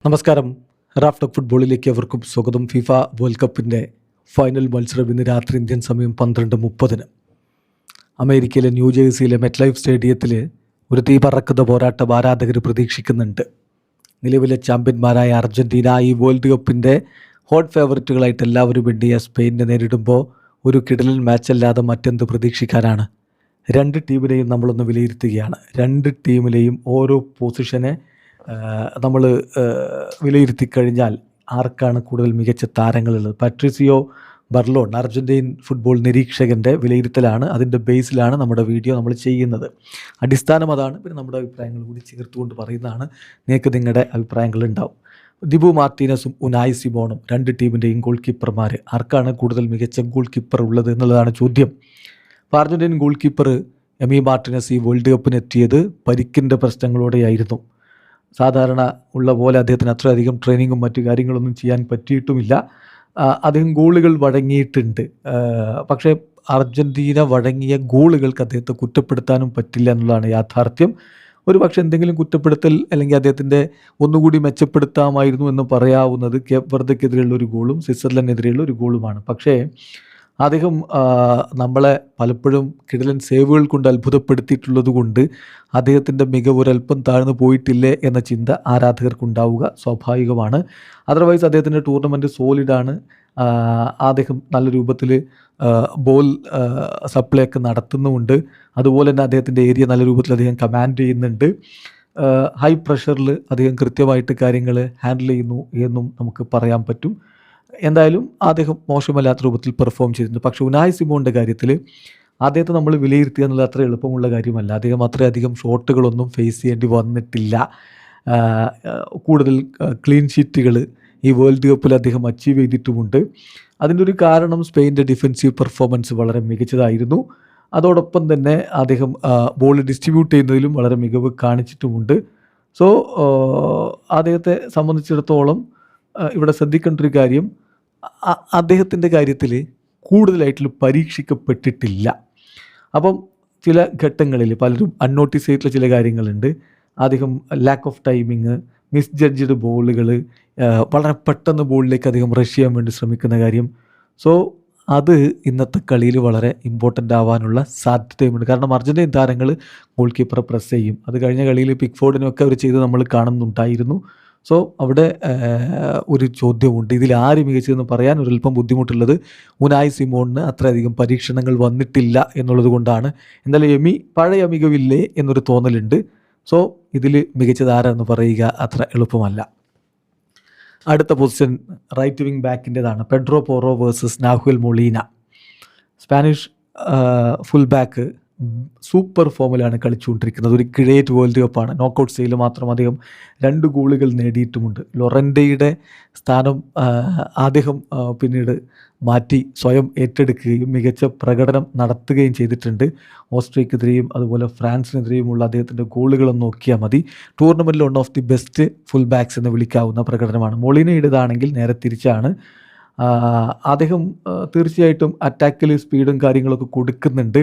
നമസ്കാരം. Raf talk ഫുട്ബോളിലേക്ക് അവർക്കും സ്വാഗതം. ഫിഫ വേൾഡ് കപ്പിൻ്റെ ഫൈനൽ മത്സരം ഇന്ന് രാത്രി ഇന്ത്യൻ സമയം 12:30 അമേരിക്കയിലെ ന്യൂജേഴ്സിയിലെ മെറ്റ്ലൈഫ് സ്റ്റേഡിയത്തിൽ ഒരു തീ പറക്കുന്ന പോരാട്ടം ആരാധകർ പ്രതീക്ഷിക്കുന്നുണ്ട്. നിലവിലെ ചാമ്പ്യന്മാരായ അർജൻറ്റീന ഈ വേൾഡ് കപ്പിൻ്റെ ഹോട്ട് ഫേവററ്റുകളായിട്ട് എല്ലാവരും എണ്ണിയ സ്പെയിനിനെ നേരിടുമ്പോൾ ഒരു കിടലൻ മാച്ചല്ലാതെ മറ്റെന്ത് പ്രതീക്ഷിക്കാനാണ്. രണ്ട് ടീമിനെയും നമ്മളൊന്ന് വിലയിരുത്തുകയാണ്. രണ്ട് ടീമിലെയും ഓരോ പൊസിഷനെ നമ്മൾ വിലയിരുത്തി കഴിഞ്ഞാൽ ആർക്കാണ് കൂടുതൽ മികച്ച താരങ്ങളുള്ളത്. പാട്രിസിയോ ബർലോൺ അർജൻറ്റീൻ ഫുട്ബോൾ നിരീക്ഷകൻ്റെ വിലയിരുത്തലാണ്. അതിൻ്റെ ബേസിലാണ് നമ്മുടെ വീഡിയോ നമ്മൾ ചെയ്യുന്നത്. അടിസ്ഥാനം അതാണ്. പിന്നെ നമ്മുടെ അഭിപ്രായങ്ങൾ കൂടി ചേർത്തുകൊണ്ട് പറയുന്നതാണ്. നിങ്ങൾക്ക് നിങ്ങളുടെ അഭിപ്രായങ്ങളുണ്ടാവും. ദിബു മാർട്ടീനസും ഉനായ് സിമോണും രണ്ട് ടീമിൻ്റെയും ഗോൾ കീപ്പർമാർ. ആർക്കാണ് കൂടുതൽ മികച്ച ഗോൾ കീപ്പർ ഉള്ളത് എന്നുള്ളതാണ് ചോദ്യം. അപ്പോൾ Argentine goal keeper Amy Martinez ഈ വേൾഡ് കപ്പിന് എത്തിയത് പരിക്കിൻ്റെ പ്രശ്നങ്ങളോടെയായിരുന്നു. സാധാരണ ഉള്ള പോലെ അദ്ദേഹത്തിന് അത്രയധികം ട്രെയിനിങ്ങും മറ്റു കാര്യങ്ങളൊന്നും ചെയ്യാൻ പറ്റിയിട്ടുമില്ല. അദ്ദേഹം ഗോളുകൾ വഴങ്ങിയിട്ടുണ്ട്. പക്ഷേ അർജൻറ്റീന വഴങ്ങിയ ഗോളുകൾക്ക് അദ്ദേഹത്തെ കുറ്റപ്പെടുത്താനും പറ്റില്ല എന്നുള്ളതാണ് യാഥാർത്ഥ്യം. ഒരു പക്ഷേ എന്തെങ്കിലും കുറ്റപ്പെടുത്തൽ അല്ലെങ്കിൽ അദ്ദേഹത്തിൻ്റെ ഒന്നുകൂടി മെച്ചപ്പെടുത്താമായിരുന്നു എന്ന് പറയാവുന്നത് കേപ്പ് വെർദക്കെതിരെയുള്ള ഒരു ഗോളും സ്വിറ്റ്സർലൻഡിനെതിരെയുള്ള ഒരു ഗോളുമാണ്. പക്ഷേ അദ്ദേഹം നമ്മളെ പലപ്പോഴും കിടിലൻ സേവുകൾ കൊണ്ട് അത്ഭുതപ്പെടുത്തിയിട്ടുള്ളത് കൊണ്ട് അദ്ദേഹത്തിൻ്റെ മികവ് ഒരല്പം താഴ്ന്നു പോയിട്ടില്ലേ എന്ന ചിന്ത ആരാധകർക്കുണ്ടാവുക സ്വാഭാവികമാണ്. അതർവൈസ് അദ്ദേഹത്തിൻ്റെ ടൂർണമെൻറ്റ് സോളിഡാണ്. അദ്ദേഹം നല്ല രൂപത്തിൽ ബോൾ സപ്ലൈ ഒക്കെ നടത്തുന്നുമുണ്ട്. അതുപോലെ തന്നെ അദ്ദേഹത്തിൻ്റെ ഏരിയ നല്ല രൂപത്തിൽ അദ്ദേഹം കമാൻഡ് ചെയ്യുന്നുണ്ട്. ഹൈ പ്രഷറിൽ അദ്ദേഹം കൃത്യമായിട്ട് കാര്യങ്ങൾ ഹാൻഡിൽ ചെയ്യുന്നു എന്നും നമുക്ക് പറയാൻ പറ്റും. എന്തായാലും അദ്ദേഹം മോശമല്ലാത്ത രൂപത്തിൽ പെർഫോം ചെയ്തിട്ടുണ്ട്. പക്ഷേ ഉനായ് സിമോണിൻ്റെ കാര്യത്തിൽ അദ്ദേഹത്തെ നമ്മൾ വിലയിരുത്തുക എന്നുള്ളത് അത്ര എളുപ്പമുള്ള കാര്യമല്ല. അദ്ദേഹം അത്രയധികം ഷോട്ടുകളൊന്നും ഫേസ് ചെയ്യേണ്ടി വന്നിട്ടില്ല. കൂടുതൽ ക്ലീൻ ഷീറ്റുകൾ ഈ വേൾഡ് കപ്പിൽ അദ്ദേഹം അച്ചീവ് ചെയ്തിട്ടുമുണ്ട്. അതിൻ്റെ ഒരു കാരണം സ്പെയിൻ്റെ ഡിഫൻസീവ് പെർഫോമൻസ് വളരെ മികച്ചതായിരുന്നു. അതോടൊപ്പം തന്നെ അദ്ദേഹം ബോൾ ഡിസ്ട്രിബ്യൂട്ട് ചെയ്യുന്നതിലും വളരെ മികവ് കാണിച്ചിട്ടുമുണ്ട്. സോ അദ്ദേഹത്തെ സംബന്ധിച്ചിടത്തോളം ഇവിടെ ശ്രദ്ധിക്കേണ്ട ഒരു കാര്യം, അദ്ദേഹത്തിൻ്റെ കാര്യത്തിൽ കൂടുതലായിട്ടുള്ള പരീക്ഷിക്കപ്പെട്ടിട്ടില്ല. അപ്പം ചില ഘട്ടങ്ങളിൽ പലരും അൺനോട്ടീസ് ചെയ്തിട്ടുള്ള ചില കാര്യങ്ങളുണ്ട്. അദ്ദേഹം lack of timing, misjudged ബോളുകൾ, വളരെ പെട്ടെന്ന് ബോളിലേക്ക് അദ്ദേഹം റഷ് ചെയ്യാൻ വേണ്ടി ശ്രമിക്കുന്ന കാര്യം. സോ അത് ഇന്നത്തെ കളിയിൽ വളരെ ഇമ്പോർട്ടൻ്റ് ആവാനുള്ള സാധ്യതയുമുണ്ട്. കാരണം അർജൻറ്റീൻ താരങ്ങൾ ഗോൾ കീപ്പറെ പ്രസ് ചെയ്യും. അത് കഴിഞ്ഞ കളിയിൽ പിക്ഫോർഡിനൊക്കെ അവർ ചെയ്ത് നമ്മൾ കാണുന്നുണ്ടായിരുന്നു. സോ അവിടെ ഒരു ചോദ്യമുണ്ട്. ഇതിൽ ആര് മികച്ചതെന്ന് പറയാൻ ഒരല്പം ബുദ്ധിമുട്ടുള്ളത് ഉനായ് സിമോണിന് അത്രയധികം പരീക്ഷണങ്ങൾ വന്നിട്ടില്ല എന്നുള്ളത് കൊണ്ടാണ്. എന്തായാലും പഴയ മികവില്ലേ എന്നൊരു തോന്നലുണ്ട്. സോ ഇതിൽ മികച്ചത് ആരാന്ന് പറയുക അത്ര എളുപ്പമല്ല. അടുത്ത പൊസിഷൻ റൈറ്റ് വിങ് ബാക്കിൻ്റെതാണ്. Pedro Porro versus Nahuel Molina. Spanish full back super ഫോമിലാണ് കളിച്ചുകൊണ്ടിരിക്കുന്നത്. ഒരു ഗ്രേറ്റ് വേൾഡ് കപ്പാണ്. നോക്കൗട്ട് സ്റ്റേജിൽ മാത്രം അദ്ദേഹം 2 ഗോളുകൾ നേടിയിട്ടുമുണ്ട്. ലൊറൻറ്റയുടെ സ്ഥാനം അദ്ദേഹം പിന്നീട് മാറ്റി സ്വയം ഏറ്റെടുക്കുകയും മികച്ച പ്രകടനം നടത്തുകയും ചെയ്തിട്ടുണ്ട്. ഓസ്ട്രിയക്കെതിരെയും അതുപോലെ ഫ്രാൻസിനെതിരെയുമുള്ള അദ്ദേഹത്തിൻ്റെ ഗോളുകളൊന്നും നോക്കിയാൽ മതി. ടൂർണമെൻറ്റിൽ one of the best full backs എന്ന് വിളിക്കാവുന്ന പ്രകടനമാണ്. മൊളീനയുടേതാണെങ്കിൽ നേരെ തിരിച്ചാണ്. അദ്ദേഹം തീർച്ചയായിട്ടും അറ്റാക്കിൽ സ്പീഡും കാര്യങ്ങളൊക്കെ കൊടുക്കുന്നുണ്ട്.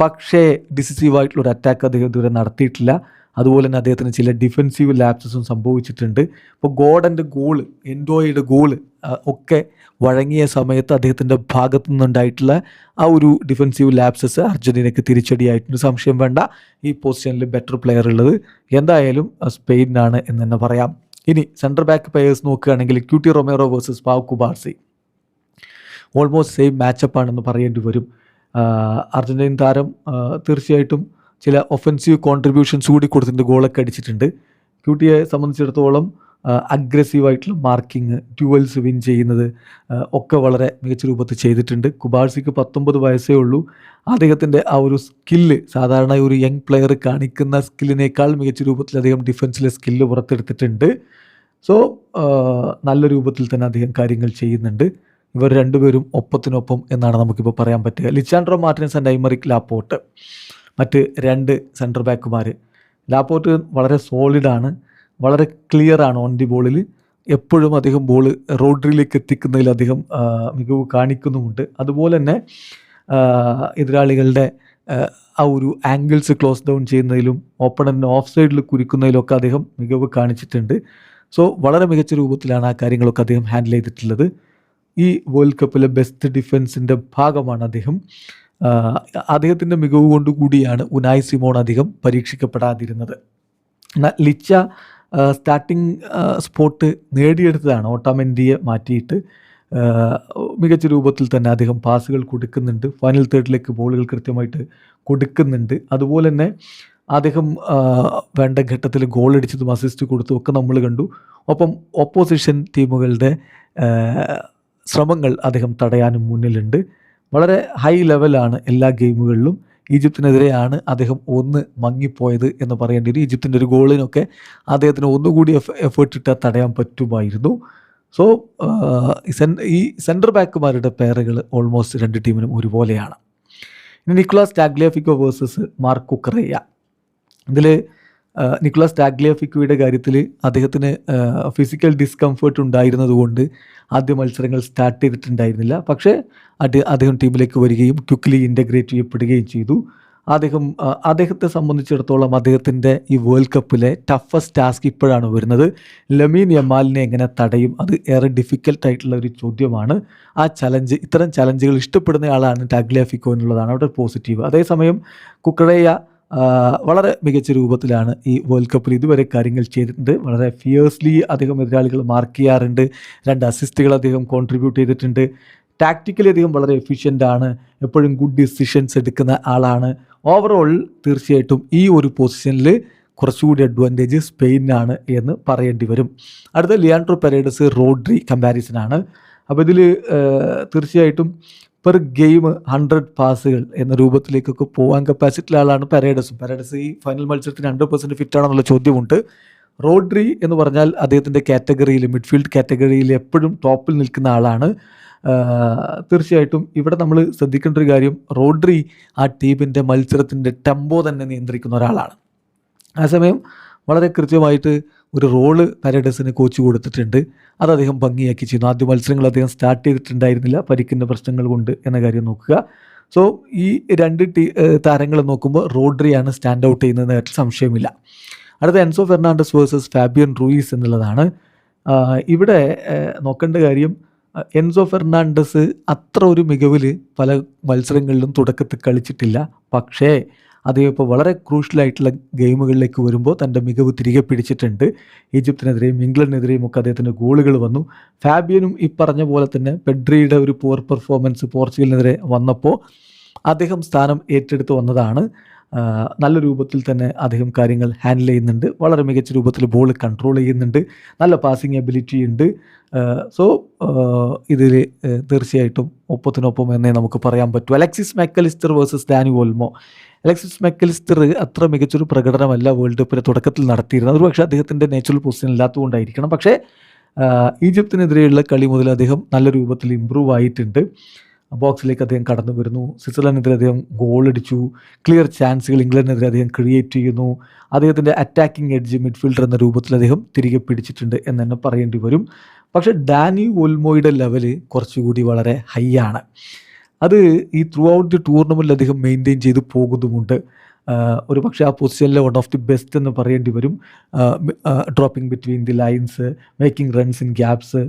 പക്ഷേ ഡിസിസീവായിട്ടുള്ളൊരു അറ്റാക്ക് അദ്ദേഹം ഇതുവരെ നടത്തിയിട്ടില്ല. അതുപോലെ തന്നെ അദ്ദേഹത്തിന് ചില ഡിഫെൻസീവ് ലാപ്സസും സംഭവിച്ചിട്ടുണ്ട്. ഇപ്പോൾ ഗോഡൻ്റെ ഗോള്, എൻഡോയുടെ ഗോള് ഒക്കെ വഴങ്ങിയ സമയത്ത് അദ്ദേഹത്തിൻ്റെ ഭാഗത്തു നിന്നുണ്ടായിട്ടുള്ള ആ ഒരു ഡിഫെൻസീവ് ലാപ്സസ് അർജൻറ്റീനയ്ക്ക് തിരിച്ചടിയായിട്ടുണ്ട്. സംശയം വേണ്ട, ഈ പൊസിഷനിൽ ബെറ്റർ പ്ലെയർ ഉള്ളത് എന്തായാലും സ്പെയിനാണ് എന്ന് തന്നെ പറയാം. ഇനി സെൻറ്റർ ബാക്ക് പ്ലെയേഴ്സ് നോക്കുകയാണെങ്കിൽ Cuti Romero versus Pau Cubarsi. Almost same മാച്ചപ്പാണെന്ന് പറയേണ്ടി വരും. അർജൻറ്റീൻ താരം തീർച്ചയായിട്ടും ചില ഒഫൻസീവ് കോൺട്രിബ്യൂഷൻസ് കൂടി കൊടുത്തിട്ടുണ്ട്. ഗോളൊക്കെ അടിച്ചിട്ടുണ്ട്. ക്യൂട്ടിയെ സംബന്ധിച്ചിടത്തോളം അഗ്രസീവായിട്ടുള്ള മാർക്കിങ്, ഡ്യുവൽസ് വിൻ ചെയ്യുന്നത് ഒക്കെ വളരെ മികച്ച രൂപത്തിൽ ചെയ്തിട്ടുണ്ട്. കുബാർസിക്ക് 19 വയസ്സേ ഉള്ളൂ. അദ്ദേഹത്തിൻ്റെ ആ ഒരു സ്കില്ല്, സാധാരണ ഒരു യങ് പ്ലെയർ കാണിക്കുന്ന സ്കില്ലിനേക്കാൾ മികച്ച രൂപത്തിൽ അദ്ദേഹം ഡിഫൻസിലെ സ്കില്ല് പുറത്തെടുത്തിട്ടുണ്ട്. സോ നല്ല രൂപത്തിൽ തന്നെ അദ്ദേഹം കാര്യങ്ങൾ ചെയ്യുന്നുണ്ട്. ഇവർ രണ്ടുപേരും ഒപ്പത്തിനൊപ്പം എന്നാണ് നമുക്കിപ്പോൾ പറയാൻ പറ്റുക. ലിസാൻഡ്രോ മാർട്ടിനസ് ആൻഡ് ഐമറിക് ലാപ്പോർട്ട് മറ്റ് 2 സെൻറ്റർ ബാക്കുമാർ. ലാപ്പോർട്ട് വളരെ സോളിഡാണ്, വളരെ ക്ലിയറാണ് ഓൺ ദി ബോളിൽ. എപ്പോഴും അദ്ദേഹം ബോൾ റോഡ്രിയിലേക്ക് എത്തിക്കുന്നതിൽ അദ്ദേഹം മികവ് കാണിക്കുന്നുമുണ്ട്. അതുപോലെ തന്നെ എതിരാളികളുടെ ആ ഒരു ആംഗിൾസ് ക്ലോസ് ഡൗൺ ചെയ്യുന്നതിലും ഓപ്പണറിനെ ഓഫ് സൈഡിൽ കുരിക്കുന്നതിലൊക്കെ അദ്ദേഹം മികവ് കാണിച്ചിട്ടുണ്ട്. സോ വളരെ മികച്ച രൂപത്തിലാണ് ആ കാര്യങ്ങളൊക്കെ അദ്ദേഹം ഹാൻഡിൽ ചെയ്തിട്ടുള്ളത്. ഈ വേൾഡ് കപ്പിലെ ബെസ്റ്റ് ഡിഫൻസിൻ്റെ ഭാഗമാണ് അദ്ദേഹം. അദ്ദേഹത്തിൻ്റെ മികവ് കൊണ്ടുകൂടിയാണ് ഉനായ് സിമോൺ അധികം പരീക്ഷിക്കപ്പെടാതിരുന്നത്. ലിച്ച സ്റ്റാർട്ടിംഗ് സ്പോട്ട് നേടിയെടുത്തതാണ്. ഓട്ടോമെൻഡിയെ മാറ്റിയിട്ട് മികച്ച രൂപത്തിൽ തന്നെ അദ്ദേഹം പാസുകൾ കൊടുക്കുന്നുണ്ട്. ഫൈനൽ തേർഡിലേക്ക് ബോളുകൾ കൃത്യമായിട്ട് കൊടുക്കുന്നുണ്ട്. അതുപോലെ തന്നെ അദ്ദേഹം വേണ്ട ഘട്ടത്തിൽ ഗോൾ അടിച്ചതും അസിസ്റ്റ് കൊടുത്തും ഒക്കെ നമ്മൾ കണ്ടു. ഒപ്പം ഓപ്പോസിഷൻ ടീമുകളുടെ ശ്രമങ്ങൾ അദ്ദേഹം തടയാനും മുന്നിലുണ്ട്. വളരെ ഹൈ ലെവലാണ് എല്ലാ ഗെയിമുകളിലും. ഈജിപ്തിനെതിരെയാണ് അദ്ദേഹം ഒന്ന് മങ്ങിപ്പോയത് എന്ന് പറയേണ്ടി വരും. ഈജിപ്തിൻ്റെ ഒരു ഗോളിനൊക്കെ അദ്ദേഹത്തിന് ഒന്നുകൂടി എഫേർട്ട് ഇട്ടാൽ തടയാൻ പറ്റുമായിരുന്നു. സോ ഈ സെൻറ്റർ ബാക്കുമാരുടെ പേരുകൾ ഓൾമോസ്റ്റ് രണ്ട് ടീമിനും ഒരുപോലെയാണ്. ഇനി നിക്കോളാസ് ടാഗ്ലിയാഫിക്കോ വേഴ്സസ് മാർക്ക് കുക്കറയ്യ. ഇതിൽ നിക്കോളാസ് ടാഗ്ലിയാഫിക്കോയുടെ കാര്യത്തിൽ അദ്ദേഹത്തിന് ഫിസിക്കൽ ഡിസ്കംഫേർട്ട് ഉണ്ടായിരുന്നതുകൊണ്ട് ആദ്യ മത്സരങ്ങൾ സ്റ്റാർട്ട് ചെയ്തിട്ടുണ്ടായിരുന്നില്ല. പക്ഷേ അദ്ദേഹം ടീമിലേക്ക് വരികയും ക്വിക്ക്ലി ഇൻ്റഗ്രേറ്റ് ചെയ്യപ്പെടുകയും ചെയ്തു. അദ്ദേഹത്തെ സംബന്ധിച്ചിടത്തോളം അദ്ദേഹത്തിൻ്റെ ഈ വേൾഡ് കപ്പിലെ ടഫസ്റ്റ് ടാസ്ക് ഇപ്പോഴാണ് വരുന്നത്. ലമീൻ യമാലിനെ എങ്ങനെ തടയും? അത് ഏറെ ഡിഫിക്കൽട്ടായിട്ടുള്ള ഒരു ചോദ്യമാണ്. ആ ചലഞ്ച്, ഇത്തരം ചലഞ്ചുകൾ ഇഷ്ടപ്പെടുന്ന ആളാണ് ടാഗ്ലിയാഫിക്കോ എന്നുള്ളതാണ് അവിടെ പോസിറ്റീവ്. അതേസമയം കുക്കറയ്യ വളരെ മികച്ച രൂപത്തിലാണ് ഈ വേൾഡ് കപ്പിൽ ഇതുവരെ കാര്യങ്ങൾ ചെയ്തിട്ടുണ്ട്. വളരെ ഫിയേഴ്സ്ലി അദ്ദേഹം എതിരാളികൾ മാർക്ക് ചെയ്യാറുണ്ട്. 2 അസിസ്റ്റുകൾ അദ്ദേഹം കോൺട്രിബ്യൂട്ട് ചെയ്തിട്ടുണ്ട്. ടാക്റ്റിക്കലി അദ്ദേഹം വളരെ എഫിഷ്യൻ്റ് ആണ്. എപ്പോഴും ഗുഡ് ഡിസിഷൻസ് എടുക്കുന്ന ആളാണ്. ഓവറോൾ തീർച്ചയായിട്ടും ഈ ഒരു പൊസിഷനിൽ കുറച്ചുകൂടി അഡ്വാൻറ്റേജ് സ്പെയിനാണ് എന്ന് പറയേണ്ടി വരും. അടുത്ത ലിയാൻഡ്രോ പെരേഡസ് റോഡ്രി കമ്പാരിസനാണ്. അപ്പോൾ ഇതിൽ തീർച്ചയായിട്ടും പെർ ഗെയിം 100 പാസുകൾ എന്ന രൂപത്തിലേക്കൊക്കെ പോകാൻ കപ്പാസിറ്റിയുള്ള ആളാണ് പെരേഡസ് ഈ ഫൈനൽ മത്സരത്തിന് 100% ഫിറ്റാണെന്നുള്ള ചോദ്യമുണ്ട്. റോഡ്രി എന്ന് പറഞ്ഞാൽ അദ്ദേഹത്തിൻ്റെ കാറ്റഗറിയിൽ, മിഡ്ഫീൽഡ് കാറ്റഗറിയിൽ എപ്പോഴും ടോപ്പിൽ നിൽക്കുന്ന ആളാണ്. തീർച്ചയായിട്ടും ഇവിടെ നമ്മൾ ശ്രദ്ധിക്കേണ്ട ഒരു കാര്യം, റോഡ്രി ആ ടീമിൻ്റെ മത്സരത്തിൻ്റെ ടെമ്പോ തന്നെ നിയന്ത്രിക്കുന്ന ഒരാളാണ്. ആ സമയം വളരെ കൃത്യമായിട്ട് ഒരു റോള് പെരേഡസിന് കോച്ച് കൊടുത്തിട്ടുണ്ട്. അത് അദ്ദേഹം ഭംഗിയാക്കി ചെയ്യുന്നു. ആദ്യ മത്സരങ്ങൾ അദ്ദേഹം സ്റ്റാർട്ട് ചെയ്തിട്ടുണ്ടായിരുന്നില്ല പരിക്കിൻ്റെ പ്രശ്നങ്ങൾ കൊണ്ട് എന്ന കാര്യം നോക്കുക. സോ ഈ 2 താരങ്ങൾ നോക്കുമ്പോൾ റോഡ്രിയാണ് സ്റ്റാൻഡ് ഔട്ട് ചെയ്യുന്നതിന് കാര്യത്തിൽ സംശയമില്ല. അടുത്ത Enzo Fernandez versus Fabian Ruiz എന്നുള്ളതാണ്. ഇവിടെ നോക്കേണ്ട കാര്യം, എൻസോ ഫെർണാണ്ടസ് അത്ര ഒരു മികവിൽ പല മത്സരങ്ങളിലും തുടക്കത്തിൽ കളിച്ചിട്ടില്ല. പക്ഷേ അദ്ദേഹം ഇപ്പോൾ വളരെ ക്രൂഷ്യലായിട്ടുള്ള ഗെയിമുകളിലേക്ക് വരുമ്പോൾ തൻ്റെ മികവ് തിരികെ പിടിച്ചിട്ടുണ്ട്. ഈജിപ്തിനെതിരെയും ഇംഗ്ലണ്ടിനെതിരെയും ഒക്കെ അദ്ദേഹത്തിൻ്റെ ഗോളുകൾ വന്നു. ഫാബിയനും ഈ പറഞ്ഞ പോലെ തന്നെ പെഡ്രിയുടെ ഒരു പുവർ പെർഫോമൻസ് പോർച്ചുഗലിനെതിരെ വന്നപ്പോൾ അദ്ദേഹം സ്ഥാനം ഏറ്റെടുത്ത് വന്നതാണ്. നല്ല രൂപത്തിൽ തന്നെ അദ്ദേഹം കാര്യങ്ങൾ ഹാൻഡിൽ ചെയ്യുന്നുണ്ട്. വളരെ മികച്ച രൂപത്തിൽ ബോൾ കൺട്രോൾ ചെയ്യുന്നുണ്ട്. നല്ല പാസിങ് എബിലിറ്റി ഉണ്ട്. സോ ഇതിൽ തീർച്ചയായിട്ടും ഒപ്പത്തിനൊപ്പം എന്നേ നമുക്ക് പറയാൻ പറ്റൂ. Alexis Mac Allister versus Dani Olmo. Alexis Mac Allister അത്ര മികച്ചൊരു പ്രകടനമല്ല വേൾഡ് കപ്പിൻ്റെ തുടക്കത്തിൽ നടത്തിയിരുന്നത്. ഒരുപക്ഷെ അദ്ദേഹത്തിൻ്റെ നാച്ചുറൽ പൊസിഷൻ ഇല്ലാത്തതുകൊണ്ടായിരിക്കണം. പക്ഷേ ഈജിപ്തിനെതിരെയുള്ള കളി മുതൽ അദ്ദേഹം നല്ല രൂപത്തിൽ ഇമ്പ്രൂവ് ആയിട്ടുണ്ട്. ബോക്സിലേക്ക് അദ്ദേഹം കടന്നു വരുന്നു. സ്വിറ്റ്സർലൻഡിനെതിരെ അദ്ദേഹം ഗോളടിച്ചു. ക്ലിയർ ചാൻസുകൾ ഇംഗ്ലണ്ടിനെതിരെ അദ്ദേഹം ക്രിയേറ്റ് ചെയ്യുന്നു. അദ്ദേഹത്തിൻ്റെ അറ്റാക്കിംഗ് എഡ്ജ് മിഡ്ഫീൽഡർ എന്ന രൂപത്തിൽ അദ്ദേഹം തിരികെ പിടിച്ചിട്ടുണ്ട് എന്ന് തന്നെ പറയേണ്ടി വരും. പക്ഷേ ഡാനി ഓൾമോയുടെ ലെവല് കുറച്ചുകൂടി വളരെ ഹൈ ആണ്. അത് ഈ ത്രൂ ഔട്ട് ദി ടൂർണമെൻറ്റിൽ അദ്ദേഹം മെയിൻറ്റെയിൻ ചെയ്ത് പോകുന്നുമുണ്ട്. ഒരു പക്ഷേ ആ പൊസിഷനിലെ വൺ ഓഫ് ദി ബെസ്റ്റ് എന്ന് പറയേണ്ടി വരും. Dropping between the lines, making runs in gaps,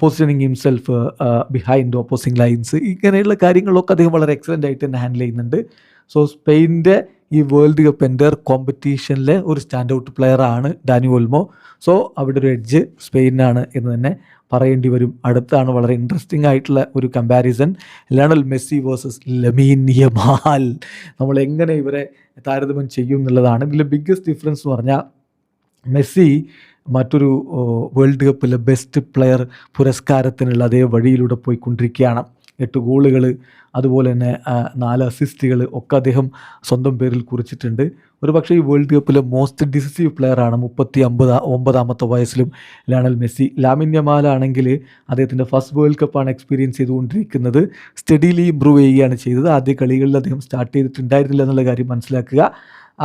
positioning himself behind opposing lines, ഇങ്ങനെയുള്ള കാര്യങ്ങളൊക്കെ അദ്ദേഹം വളരെ എക്സലൻ്റ് ആയിട്ട് തന്നെ ഹാൻഡിൽ ചെയ്യുന്നുണ്ട്. സോ സ്പെയിൻ്റെ ഈ വേൾഡ് കപ്പ് എൻ്റയർ കോമ്പറ്റീഷനിലെ ഒരു സ്റ്റാൻഡ് ഔട്ട് പ്ലെയറാണ് ഡാനി ഓൾമോ. സോ അവിടെ ഒരു എഡ്ജ് സ്പെയിനാണ് എന്ന് തന്നെ പറയേണ്ടി വരും. അടുത്താണ് വളരെ ഇൻട്രസ്റ്റിംഗ് ആയിട്ടുള്ള ഒരു comparison, Lionel Messi versus Lamine Yamal. നമ്മൾ എങ്ങനെ ഇവരെ താരതമ്യം ചെയ്യും എന്നുള്ളതാണ്. ഇതിൽ ബിഗ്ഗസ്റ്റ് ഡിഫറൻസ് എന്ന് പറഞ്ഞാൽ മെസ്സി മറ്റൊരു വേൾഡ് കപ്പിലെ ബെസ്റ്റ് പ്ലെയർ പുരസ്കാരത്തിനുള്ള അതേ വഴിയിലൂടെ പോയിക്കൊണ്ടിരിക്കുകയാണ്. 8 ഗോളുകൾ, അതുപോലെ തന്നെ 4 അസിസ്റ്റുകൾ ഒക്കെ അദ്ദേഹം സ്വന്തം പേരിൽ കുറിച്ചിട്ടുണ്ട്. ഒരു പക്ഷേ ഈ വേൾഡ് കപ്പിലെ മോസ്റ്റ് ഡിസിസീവ് പ്ലെയറാണ് 39ാമത്തെ വയസ്സിലും ലയണൽ മെസ്സി. ലാമിൻ യമാലാണെങ്കിൽ അദ്ദേഹത്തിൻ്റെ ഫസ്റ്റ് വേൾഡ് കപ്പാണ് എക്സ്പീരിയൻസ് ചെയ്തുകൊണ്ടിരിക്കുന്നത്. സ്റ്റഡിലി ഇമ്പ്രൂവ് ചെയ്യുകയാണ് ചെയ്തത്. ആദ്യ കളികളിൽ അദ്ദേഹം സ്റ്റാർട്ട് ചെയ്തിട്ടുണ്ടായിരുന്നില്ല എന്നുള്ള കാര്യം മനസ്സിലാക്കുക.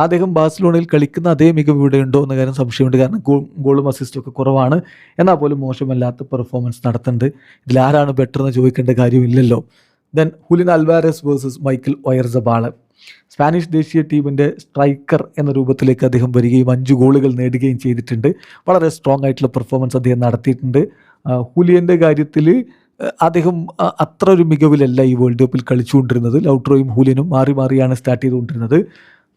അദ്ദേഹം ബാഴ്സലോണയിൽ കളിക്കുന്ന അതേ മികവ് ഇവിടെ ഉണ്ടോ എന്ന കാര്യം സംശയമുണ്ട്. കാരണം ഗോളും അസിസ്റ്റും ഒക്കെ കുറവാണ്. എന്നാൽ പോലും മോശമല്ലാത്ത പെർഫോമൻസ് നടത്തുന്നുണ്ട്. ഇതിലാരാണ് ബെറ്റർ എന്ന് ചോദിക്കേണ്ട കാര്യമില്ലല്ലോ. Then Julian Alvarez versus Michael Oyarzabal. Spanish ദേശീയ ടീമിൻ്റെ സ്ട്രൈക്കർ എന്ന രൂപത്തിലേക്ക് അദ്ദേഹം വരികയും 5 ഗോളുകൾ നേടുകയും ചെയ്തിട്ടുണ്ട്. വളരെ സ്ട്രോങ് ആയിട്ടുള്ള പെർഫോമൻസ് അദ്ദേഹം നടത്തിയിട്ടുണ്ട്. ഹൂലിയൻ്റെ കാര്യത്തിൽ അദ്ദേഹം അത്ര ഒരു മികവിലല്ല ഈ വേൾഡ് കപ്പിൽ കളിച്ചുകൊണ്ടിരുന്നത്. ലൗട്രോയും ഹൂലിയനും മാറി മാറിയാണ് സ്റ്റാർട്ട് ചെയ്തുകൊണ്ടിരുന്നത്.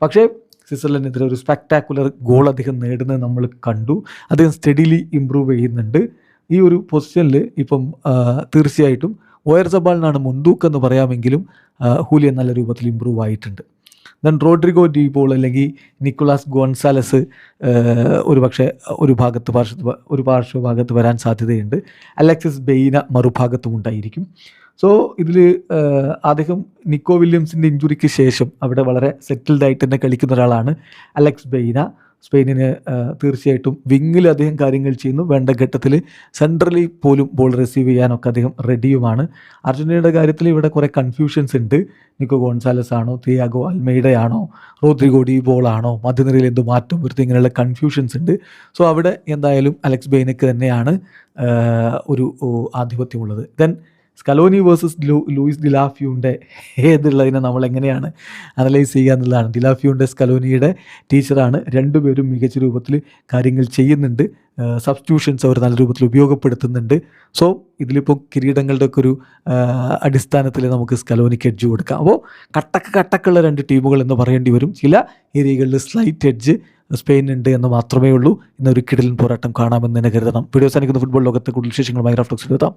പക്ഷേ സ്വിറ്റ്സർലൻഡിനെതിരെ ഒരു സ്പെക്ടാക്കുലർ ഗോൾ അദ്ദേഹം നേടുന്നത് നമ്മൾ കണ്ടു. അദ്ദേഹം സ്റ്റഡിലി ഇമ്പ്രൂവ് ചെയ്യുന്നുണ്ട്. ഈ ഒരു പൊസിഷനിൽ ഇപ്പം തീർച്ചയായിട്ടും ഓയർസബാളിനാണ് മുൻതൂക്കം എന്ന് പറയാമെങ്കിലും ഹൂലിയൻ നല്ല രൂപത്തിൽ ഇമ്പ്രൂവ് ആയിട്ടുണ്ട്. ദെൻ റോഡ്രിഗോ ഡി പോൾ അല്ലെങ്കിൽ നിക്കോളാസ് ഗോൺസാലസ് ഒരു പാർശ്വഭാഗത്ത് വരാൻ സാധ്യതയുണ്ട്. അലക്സിസ് ബെയ്ന മറുഭാഗത്തും ഉണ്ടായിരിക്കും. സോ ഇതിൽ അദ്ദേഹം നിക്കോ വില്യംസിൻ്റെ ഇഞ്ചുറിക്ക് ശേഷം അവിടെ വളരെ സെറ്റിൽഡ് ആയിട്ട് തന്നെ കളിക്കുന്ന ഒരാളാണ് അലക്സ് ബെയ്ന. സ്പെയിനിന് തീർച്ചയായിട്ടും വിങ്ങിൽ അദ്ദേഹം കാര്യങ്ങൾ ചെയ്യുന്നു. വേണ്ട ഘട്ടത്തിൽ സെൻട്രലി പോലും ബോൾ റിസീവ് ചെയ്യാനൊക്കെ അദ്ദേഹം റെഡിയുമാണ്. അർജൻറ്റീനയുടെ കാര്യത്തിൽ ഇവിടെ കുറേ കൺഫ്യൂഷൻസ് ഉണ്ട്. നിക്കോ ഗോൺസാലസ് ആണോ, തിയാഗോ അൽമെയ്ഡയാണോ, റോഡ്രിഗോ ഡി ബോളാണോ, മധ്യനിരയിൽ എന്ത് മാറ്റം വരുത്തി, ഇങ്ങനെയുള്ള കൺഫ്യൂഷൻസ് ഉണ്ട്. സോ അവിടെ എന്തായാലും അലക്സ് ബെയ്നക്ക് തന്നെയാണ് ഒരു ആധിപത്യമുള്ളത്. ദെൻ സ്കലോനി വേഴ്സസ് ലൂയിസ് ഡിലാഫ്യൂൻ്റെ ഏതുള്ളതിനെ നമ്മൾ എങ്ങനെയാണ് അനലൈസ് ചെയ്യുക എന്നുള്ളതാണ്. ഡിലാഫ്യൂൻ്റെ സ്കലോനിയുടെ ടീച്ചറാണ്. രണ്ടുപേരും മികച്ച രൂപത്തിൽ കാര്യങ്ങൾ ചെയ്യുന്നുണ്ട്. സബ്സ്റ്റിറ്റ്യൂഷൻസ് അവർ നല്ല രൂപത്തിൽ ഉപയോഗപ്പെടുത്തുന്നുണ്ട്. സോ ഇതിലിപ്പോൾ കിരീടങ്ങളുടെ ഒക്കെ ഒരു അടിസ്ഥാനത്തിൽ നമുക്ക് സ്കലോനിക്ക് എഡ്ജ് കൊടുക്കാം. അപ്പോൾ കട്ടക്കുള്ള 2 ടീമുകൾ എന്ന് പറയേണ്ടി വരും. ചില ഏരിയകളിൽ സ്ലൈറ്റ് എഡ്ജ് സ്പെയിനുണ്ട് എന്ന് മാത്രമേ ഉള്ളൂ. ഇന്നൊരു കിടിലൻ പോരാട്ടം കാണാമെന്ന് തന്നെ കരുതണം. വീഡിയോ സാധിക്കുന്ന ഫുട്ബോൾ ലോകത്തെ കൂടുതൽ വിശേഷങ്ങളുമായി റഫ്ലക്സ് എഴുതാം.